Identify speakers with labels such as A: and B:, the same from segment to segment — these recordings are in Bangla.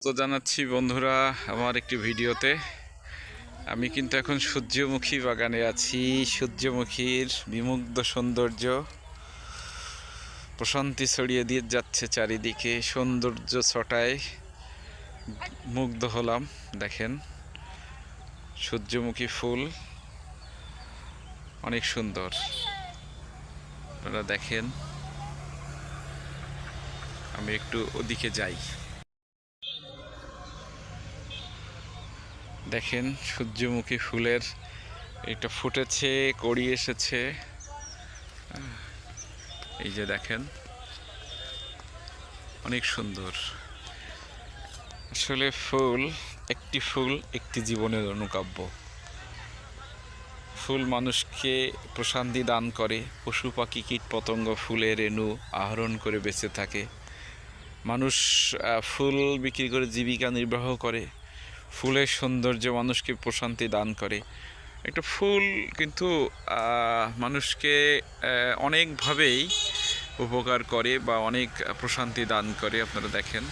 A: তো জানাচ্ছি বন্ধুরা আমার একটি ভিডিওতে। আমি কিন্তু এখন সূর্যমুখী বাগানে আছি। সূর্যমুখীর বিমুগ্ধ সৌন্দর্য, প্রশান্তি ছড়িয়ে দিয়ে যাচ্ছে চারিদিকে, সৌন্দর্য ছটায় মুগ্ধ হলাম। দেখেন সূর্যমুখী ফুল অনেক সুন্দর, আপনারা দেখেন। আমি একটু ওদিকে যাই। দেখেন সূর্যমুখী ফুলের এটা ফুটেছে, কড়ি এসেছে। এই যে দেখেন অনেক সুন্দর। আসলে একটি ফুল একটি জীবনের অনুকাব্য। ফুল মানুষকে প্রশান্তি দান করে। পশু পাখি কীট পতঙ্গ ফুলের রেণু আহরণ করে বেঁচে থাকে। মানুষ ফুল বিক্রি করে জীবিকা নির্বাহ করে। ফুলের সৌন্দর্য মানুষকে প্রশান্তি দান করে। একটা ফুল কিন্তু মানুষকে অনেকভাবেই উপকার করে বা অনেক প্রশান্তি দান করে। আপনারা দেখেন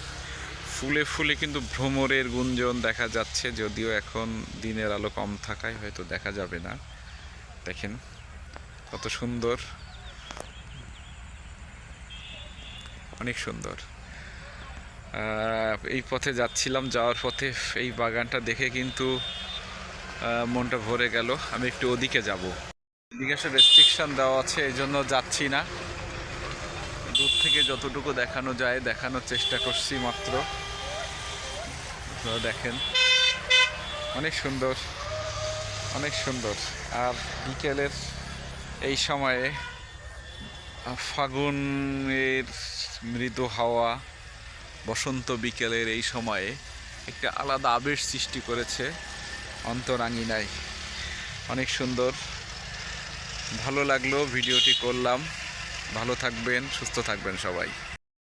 A: ফুলে ফুলে কিন্তু ভ্রমরের গুঞ্জন দেখা যাচ্ছে, যদিও এখন দিনের আলো কম থাকায় হয়তো দেখা যাবে না। দেখেন কত সুন্দর, অনেক সুন্দর। এই পথে যাচ্ছিলাম, যাওয়ার পথে এই বাগানটা দেখে কিন্তু মনটা ভরে গেল। আমি একটু ওদিকে যাব। এদিকে রেস্ট্রিকশন দেওয়া আছে, এই জন্য যাচ্ছি না। দূর থেকে যতটুকু দেখানো যায় দেখানোর চেষ্টা করছি মাত্র। দেখেন অনেক সুন্দর, অনেক সুন্দর। আর বিকেলের এই সময়ে ফাগুনের মৃদু হাওয়া, বসন্ত বিকেলের এই সময়ে একটা আলাদা আবেশ সৃষ্টি করেছে অন্তরাঙ্গিনায়। অনেক সুন্দর, ভালো লাগলো, ভিডিওটি করলাম। ভালো থাকবেন, সুস্থ থাকবেন সবাই।